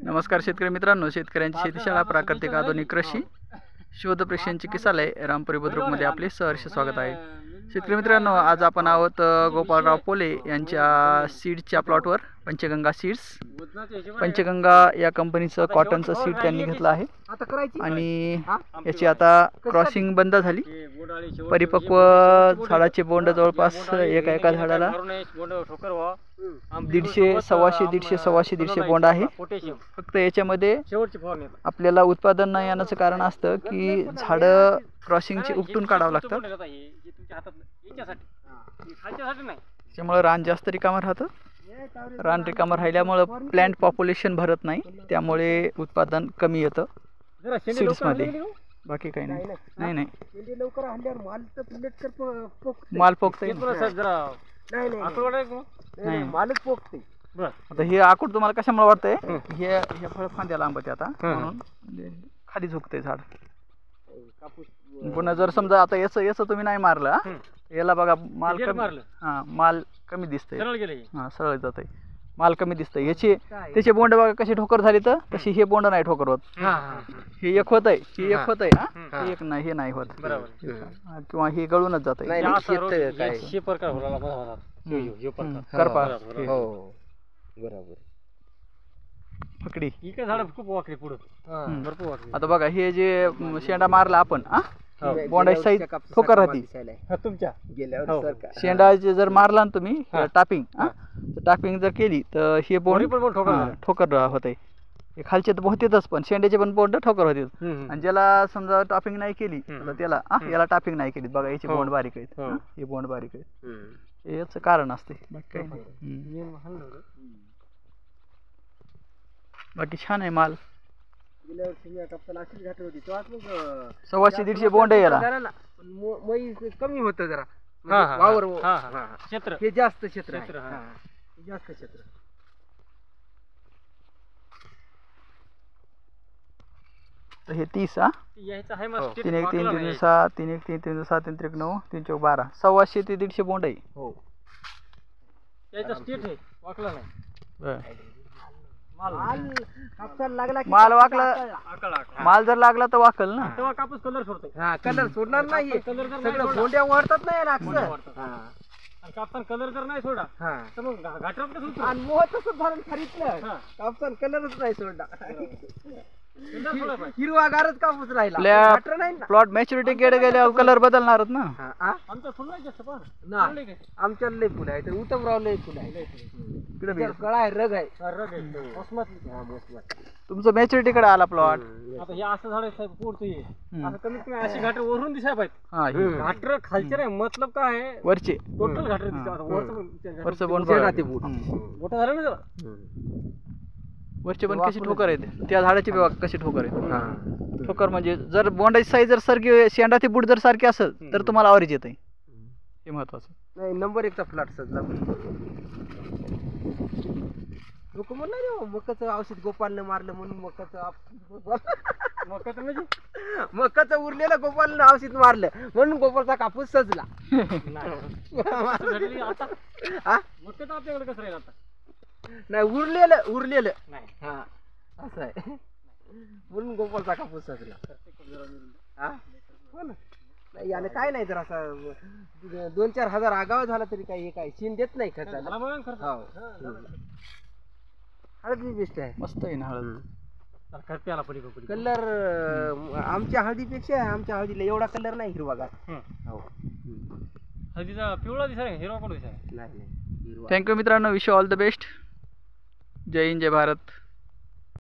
नमस्कार शेतकरी मित्रांनो, शेतकऱ्यांची शेतीशाळा प्राकृतिक आधुनिक कृषी शोध प्रशिक्षण चिकित्सालय रामपुरी बुद्रुकमध्ये आपले सहर्ष स्वागत आहे। शेतकरी मित्रांनो, आज आपण आहोत गोपाळराव पोले यांच्या सीडच्या प्लॉटवर। पंचगंगा सीड्स, पंचगंगा या कंपनीचं कॉटनचं सीड त्यांनी घेतलं आहे आणि याची आता क्रॉसिंग बंद झाली। परिपक्व झाडाचे बोंड जवळपास एका झाडाला 150-150 बोंड आहे। फक्त याच्यामध्ये आपल्याला उत्पादन नाही येण्याचं कारण असतं की झाड क्रॉसिंगचे उपटून काढावं लागतं, त्यामुळे रान जास्त रिकामं राहतं। रान रिकामं राहिल्यामुळं प्लांट पॉप्युलेशन भरत नाही, त्यामुळे उत्पादन कमी येतं सीड्समध्ये। बाकी काही नाही। माल पोकते आता हे आकूड तुम्हाला कशामुळे वाटतंय? हे फळ फांद्या लांबते आता म्हणून खाली झुकते झाड। पुन्हा जर समजा आता याचं तुम्ही नाही मारलं, याला बघा माल कमी, माल कमी दिसतंय, सरळ जातंय, माल कमी दिसतंय। याचे त्याचे बोंड बघा कशी ठोकर झाली, तर तशी हे बोंड नाही ठोकर होत। हे एक होतंय, हे एक होतंय, हे एक नाही, हे नाही होत किंवा हे गळूनच जातंय। करपा पकडी आता बघा, हे जे शेंडा मारला आपण बोंडाची साईज ठोकर राहते तुमच्या। शेंडाचे जर मारला ना तुम्ही टापिंग जर केली तर हे बोंड ठोकर होते। हे खालचे तर होतेच, पण शेंड्याचे पण बोंड ठोकर होते। आणि ज्याला समजा टापिंग नाही केली तर त्याला याला टापिंग नाही केली, बघा याचे बोंड बारीक आहेत, हे बोंड बारीक आहेत। याच कारण असते, बाकी काही नाही। बाकी छान आहे माल। 150-150 बोंड आहे याला, कमी होतं जरा वावर क्षेत्र, हे जास्त क्षेत्र जास्त क्षेत्र। तर हे 30 3 1 3 3 6 3 1 3 3 7 3 3 9 3 4 12 150 ते 150 बोंड आहे। हो, याचा स्टेट आहे, वाकला नाही। माल वाकला, माल जर लागला तर वाकल ना, तेव्हा कापूस कलर सोडतो। कलर सोडणार नाही, सगळं बोंड्या वाढतात नाही ना अक्षर। कापसान कलर जर नाही सोडा तर मग घाटरात कसं होतं, आणि मोह तसंच झालं खरीतलं, कापसान कलरच नाही सोडला, हिरवागारच कापूस राहिला, प्लॉट मॅच्युरिटी गेले गेल्यावर कलर बदलणारच ना। आमचं फुल नाही जास्त, पण आमच्या लय फुल आहे, उत्तमराव लय फुल आहे, कळा आहे, रग आहे, तुमचं मॅच्युरिटी कडे आला प्लॉट। आता हे असं झाड साहेब पोडतोय, असं कमीत कमी अशी घाटर वरून दिसाय पाहिजे। घाटर खालचे नाही, मतलब काय आहे वरचे टोटल घाटर वरचं बोंड मोठं झालं ना जरा, वरचे पण कशी ठोकर आहेत, त्या झाडाची कशी ठोकर आहे। ठोकर म्हणजे जर बोंडाची साईज जर सारखी, शेंडा ते बूट जर सारखी असेल तर तुम्हाला ऑरेंज येत आहे, हे महत्वाचं नाही। नंबर 1चा प्लॉट सजला, लोक म्हणणार मकाचं औषध गोपालनं मारलं म्हणून मकाचं म्हणजे मकाचं उरलेलं गोपालनं औषध मारलं म्हणून गोपालचा कापूस सजला। मकाचं आपल्याकडे कसं राहील आता? नाही, उरलेलं नाही, असं आहे म्हणून गोपालचा कापूस सजला। नाही, याने काय नाही, जर असं 2-4 हजार आगाव झाला तरी काही हे काय शीन देत नाही खर्चाला। हळद बी बेस्ट आहे, मस्त आहे ना हळद। कलर आमच्या हळदीपेक्षा, आमच्या हळदीला एवढा कलर नाही हिरवागार। हळदीचा पिवळा दिसाय, हिरवा पण दिसाय नाही। थँक्यू मित्रांनो, wish you all the best. जय हिंद, जय भारत।